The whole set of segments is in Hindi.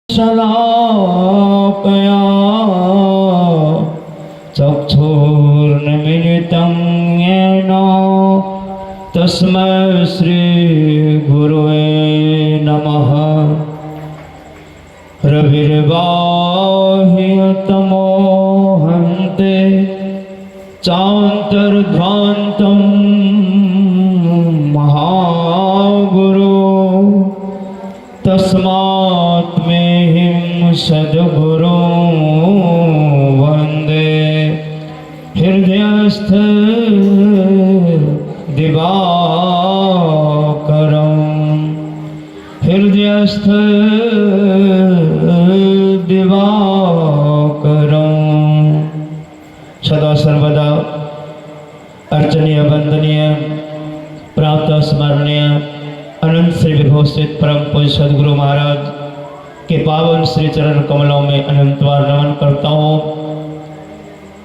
शलाकया चक्षुर्न्मीलितं येन तस्मै श्रीगुरुवे नमः। रविर्बाह्यतमो हन्ते चान्तर्ध्वान्तं महागुरो तस्मात् मेहिं सद्गुरुं वन्दे। हृदयस्थ दिवाकरं हृदयस्थ दिवाकरं सदा सर्वदा अर्चनीय वंदनीय प्राप्त स्मरणीय अनंत श्री विभूषित परम पूज्य सदगुरु महाराज के पावन श्री चरण कमलों में अनंत बार नमन करता हूँ।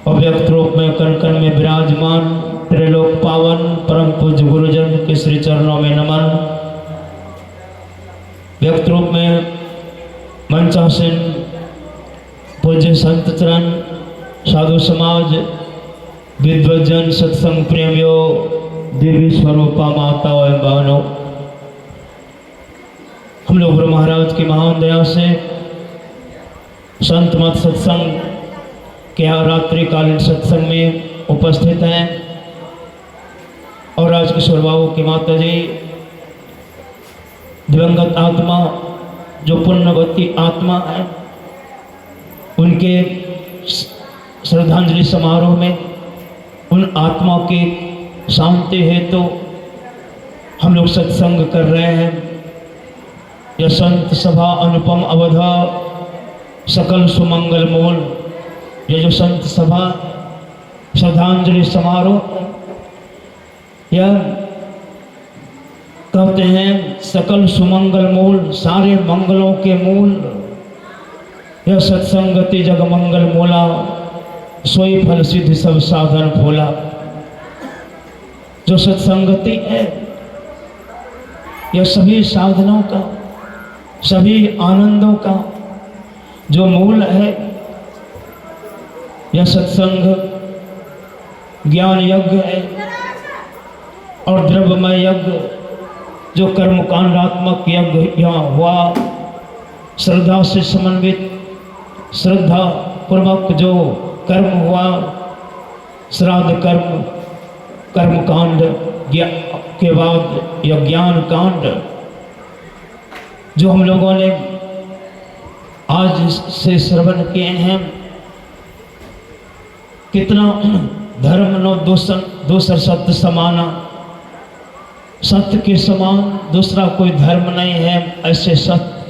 अव्यक्त रूप में कण कण में विराजमान त्रिलोक पावन परम पूज्य गुरुजन के श्री चरणों में नमन। व्यक्त रूप में मंचासीन पूज्य संत चरण साधु समाज विद्वजन सत्संग प्रेमियों देवी स्वरूपा माताओं एवं बहनों, हम लोग गुरु महाराज की महान दया से संत मत सत्संग के रात्रिकालीन सत्संग में उपस्थित हैं। और आज किशोर बाबू की माता जी दिवंगत आत्मा जो पुण्यवती आत्मा है, उनके श्रद्धांजलि समारोह में उन आत्मा की शांति हेतु हम लोग सत्संग कर रहे हैं। यह संत सभा अनुपम अवधा सकल सुमंगल मूल, ये जो संत सभा श्रद्धांजलि समारोह, यह कहते हैं सकल सुमंगल मूल, सारे मंगलों के मूल। यह सत्संगति जग मंगल मूला, सोई फल सिद्धि सब साधन भोला। जो सत्संगति है यह सभी साधनों का, सभी आनंदों का जो मूल है। यह सत्संग ज्ञान यज्ञ है और द्रव्यमय यज्ञ जो कर्मकांडात्मक यज्ञ यहाँ हुआ, श्रद्धा से समन्वित श्रद्धा पूर्वक जो कर्म हुआ, श्राद्ध कर्म, कर्मकांड के बाद यह ज्ञान कांड जो हम लोगों ने आज से श्रवण किए हैं। कितना धर्म नो दूसर सत्य समाना, सत्य के समान दूसरा कोई धर्म नहीं है, ऐसे सत्य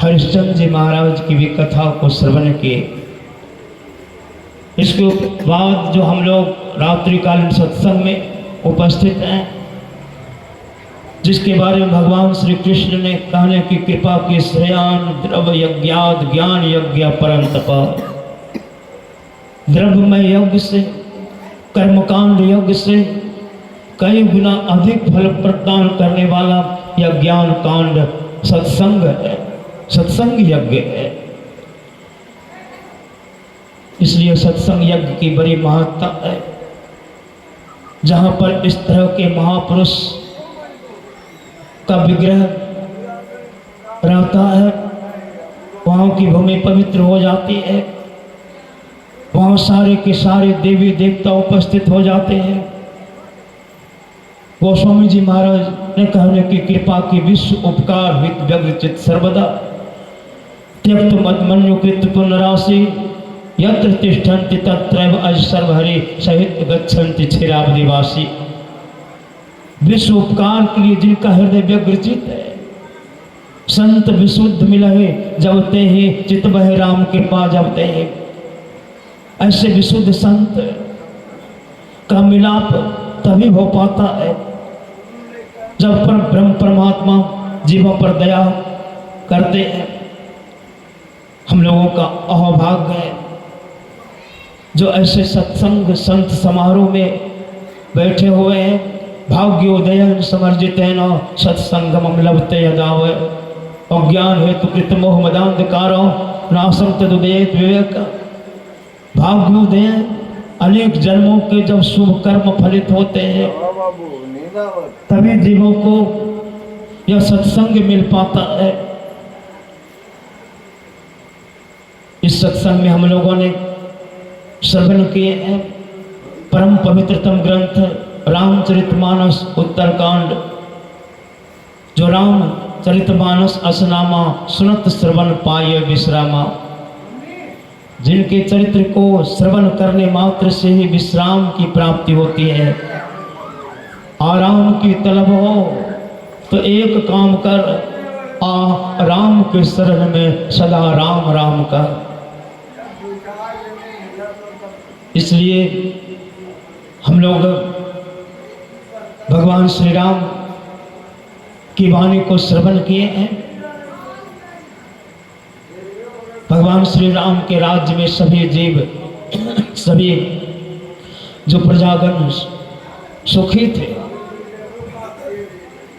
हरिश्चंद्र जी महाराज की भी कथा को श्रवण किए। इसके बाद जो हम लोग रात्रिकालीन सत्संग में उपस्थित हैं, जिसके बारे में भगवान श्री कृष्ण ने कहने की कृपा की श्रेयान द्रव्य यज्ञाद ज्ञान यज्ञ परंतप। द्रव्यमय यज्ञ से, कर्मकांड यज्ञ से कई गुना अधिक फल प्रदान करने वाला यह ज्ञान कांड सत्संग है, सत्संग यज्ञ है। इसलिए सत्संग यज्ञ की बड़ी महत्ता है। जहाँ पर इस तरह के महापुरुष का विग्रह रहता है, वहाँ की भूमि पवित्र हो जाती है, वहाँ सारे के सारे देवी देवता उपस्थित हो जाते हैं। गोस्वामी जी महाराज ने कहने की कृपा की विश्व उपकार हित व्यग्रचित सर्वदा त्यक्त मदमन्युकृत पुनराशि यत्र तिष्ठन्ति तत्रैव अज सर्वहरि सहित गच्छन्ति क्षीराब्धिवासी। विश्व उपकार के लिए जिनका हृदय व्यग्रचित है, संत विशुद्ध मिलहे जब ते ही चित बहे राम कृपा जब ते ही। ऐसे विशुद्ध संत का मिलाप तभी हो पाता है जब पर ब्रह्म परमात्मा जीवों पर दया करते हैं। हम लोगों का अहोभाग्य है जो ऐसे सत्संग संत समारोह में बैठे हुए हैं। भाग्योदय समर्जितेन सत्संगमं लभते यदा अज्ञान हेतु कृत मोह मदांधकारो नासं तदुदयेत विवेक। भाग्योदय अनेक जन्मों के जब शुभ कर्म फलित होते हैं तभी जीवों को यह सत्संग मिल पाता है। इस सत्संग में हम लोगों ने श्रवण किए हैं परम पवित्रतम ग्रंथ रामचरितमानस उत्तरकांड, जो रामचरितमानस असनामा सुनत श्रवण पाए विश्रामा। जिनके चरित्र को श्रवण करने मात्र से ही विश्राम की प्राप्ति होती है। आराम की तलब हो तो एक काम कर, आ राम के शरण में सदा राम राम कर। इसलिए हम लोग भगवान श्री राम की वाणी को श्रवण किए हैं। भगवान श्री राम के राज्य में सभी जीव, सभी जो प्रजागण सुखी थे।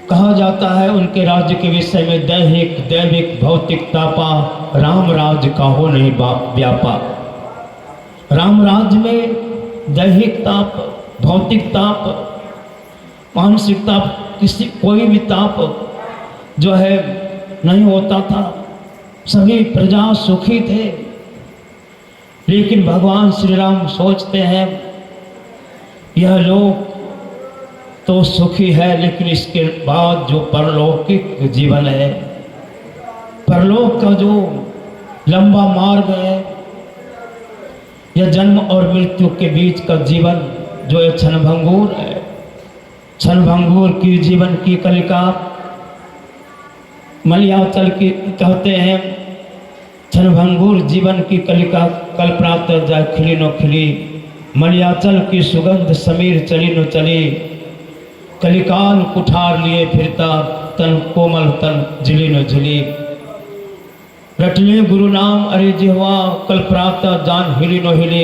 कहा जाता है उनके राज्य के विषय में दैहिक दैविक भौतिक तापा राम राज्य का हो नहीं व्यापा। राम राज्य में दैहिक ताप, भौतिक ताप, मानसिक ताप, किसी कोई भी ताप जो है नहीं होता था। सभी प्रजा सुखी थे। लेकिन भगवान श्री राम सोचते हैं यह लोक तो सुखी है, लेकिन इसके बाद जो परलौकिक जीवन है, परलोक का जो लंबा मार्ग है, यह जन्म और मृत्यु के बीच का जीवन जो है क्षणभंगुर है। क्षणभंगुर की जीवन की कलिका मलयाचल की कहते हैं। क्षणभंगुर जीवन की कलिका कल प्रातः जाए खिली नो खिली, मलयाचल की सुगंध समीर चली नो चली। कलिकाल कुठार लिए फिरता तन कोमल तन झिली नो झिली। रटले गुरु नाम अरे जिह्वा कल प्रातः जान हिली नो हिली।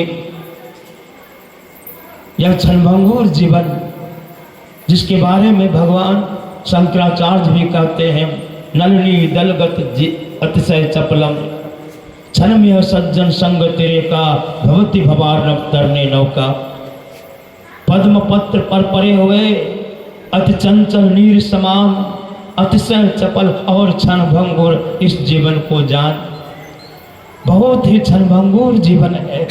यह क्षणभंगुर जीवन जिसके बारे में भगवान शंकराचार्य भी कहते हैं, नलिनी दलगत अतिशय चपलम क्षण यह सज्जन संग तेरे का भवती भवार्णव तरने नौका। पद्म पत्र पर परे हुए अति चंचल नीर समान, अतिशय चपल और क्षणभंगुर इस जीवन को जान। बहुत ही क्षणभंगुर जीवन है।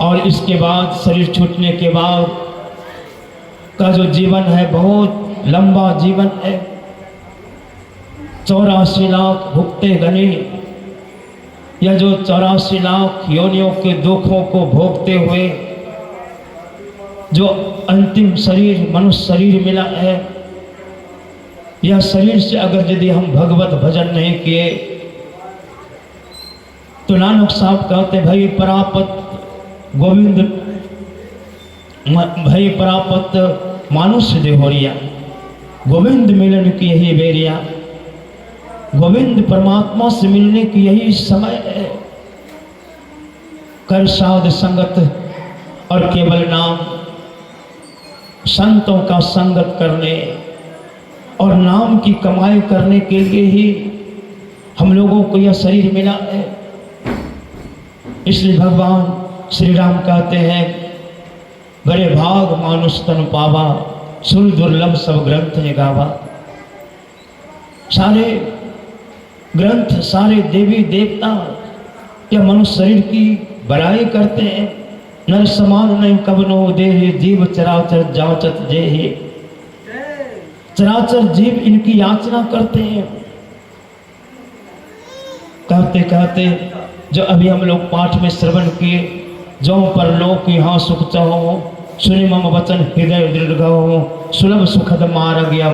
और इसके बाद शरीर छूटने के बाद का जो जीवन है बहुत लंबा जीवन है। 84 लाख भुगते गने, यह जो 84 लाख योनियों के दुखों को भोगते हुए जो अंतिम शरीर मनुष्य शरीर मिला है, यह शरीर से अगर यदि हम भगवत भजन नहीं किए तो नानक साहब कहते भई परापत गोविंद भई परापत मानुष देहोरिया। गोविंद मिलन की यही बेरिया, गोविंद परमात्मा से मिलने की यही समय है। कर साध संगत और केवल नाम, संतों का संगत करने और नाम की कमाई करने के लिए ही हम लोगों को यह शरीर मिला है। इसलिए भगवान श्री राम कहते हैं बड़े भाग मानुष तन पावा, सुर दुर्लभ सब ग्रंथ ने गावा। सारे ग्रंथ सारे देवी देवता या मनुष्य शरीर की बड़ाई करते हैं। नर समान नहीं कबनो देहि, जीव चराचर जाचत जेहि। चराचर जीव इनकी याचना करते हैं। कहते कहते जो अभी हम लोग पाठ में श्रवण किए, जो पर लोक यहाँ सुख चाहो, सुनि मम वचन हृदय दृढ़ गहो, सुलभ सुखद मार्ग या